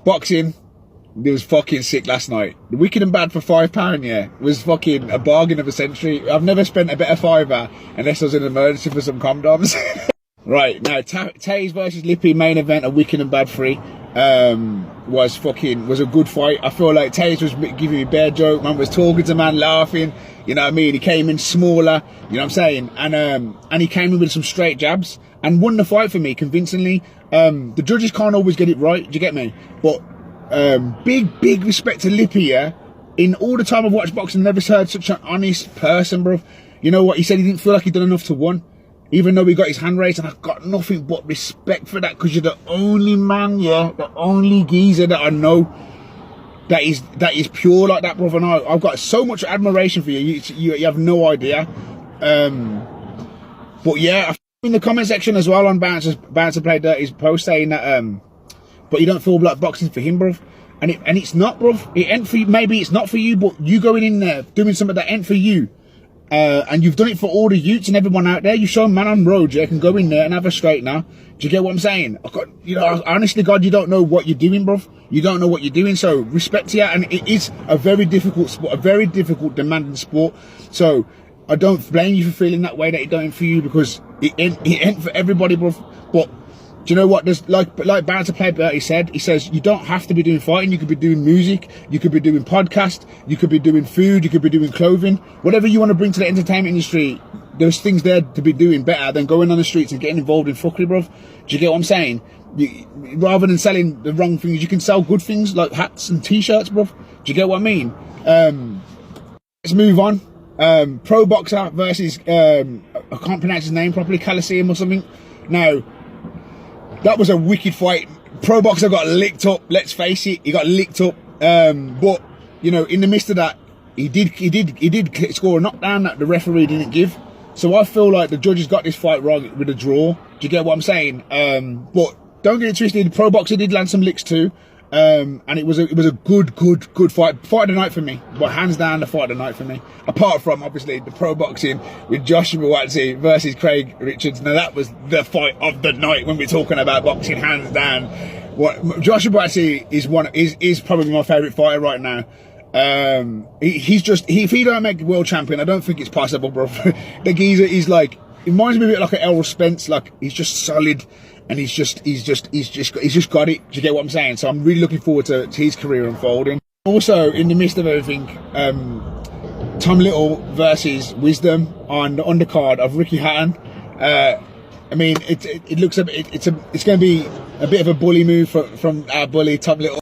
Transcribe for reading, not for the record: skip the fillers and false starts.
boxing. It was fucking sick last night. The Wicked and Bad for £5, yeah, was fucking a bargain of a century. I've never spent a better fiver unless I was in an emergency for some condoms. Right, now, Taze versus Lippy main event of Wicked and Bad 3 was a good fight. I feel like Taze was giving me bare joke, man was talking to man, laughing, you know what I mean? He came in smaller, you know what I'm saying? And he came in with some straight jabs and won the fight for me convincingly. The judges can't always get it right, do you get me? But big respect to Lippy, yeah? In all the time I've watched boxing, I've never heard such an honest person, bro. You know what? He said he didn't feel like he'd done enough to win, even though he got his hand raised, and I've got nothing but respect for that, because you're the only man, yeah, the only geezer that I know that is pure like that, brother. And I've got so much admiration for you. You have no idea. But yeah, in the comment section as well on Bouncer Play Dirty's post saying that, but you don't feel like boxing for him, bruv. And it's not, bruv. It ain't for you. Maybe it's not for you, but you going in there doing something that ain't for you. And you've done it for all the youths and everyone out there. You show a man on road, you can go in there and have a straight now. Do you get what I'm saying? You know, honestly, God, you don't know what you're doing, bruv. You don't know what you're doing. So respect to you. And it is a very difficult sport, a very difficult, demanding sport. So I don't blame you for feeling that way, that it don't for you, because it ain't for everybody, bruv. But do you know what? There's like Bouncer Play Dirty said. He says you don't have to be doing fighting. You could be doing music. You could be doing podcast. You could be doing food. You could be doing clothing. Whatever you want to bring to the entertainment industry, there's things there to be doing better than going on the streets and getting involved in fuckery, bruv. Do you get what I'm saying? Rather than selling the wrong things, you can sell good things like hats and t-shirts, bruv. Do you get what I mean? Let's move on. Pro boxer versus I can't pronounce his name properly, Coliseum or something. Now, that was a wicked fight. Pro boxer got licked up. Let's face it, he got licked up. But you know, in the midst of that, he did score a knockdown that the referee didn't give. So I feel like the judges got this fight wrong with a draw. Do you get what I'm saying? But don't get it twisted. The pro boxer did land some licks too. And it was a good fight. Fight of the night for me. But hands down, the fight of the night for me. Apart from obviously the pro boxing with Joshua Buasti versus Craig Richards. Now that was the fight of the night when we're talking about boxing, hands down. What Joshua Buasti is probably my favourite fighter right now. He's just, if he don't make world champion, I don't think it's possible, bro. The geezer is like, it reminds me a bit like an Errol Spence. Like, he's just solid. And he's just got it. Do you get what I'm saying? So I'm really looking forward to his career unfolding. Also, in the midst of everything, Tom Little versus Wisdom on the undercard of Ricky Hatton. I mean, it's going to be a bit of a bully move from our bully Tom Little.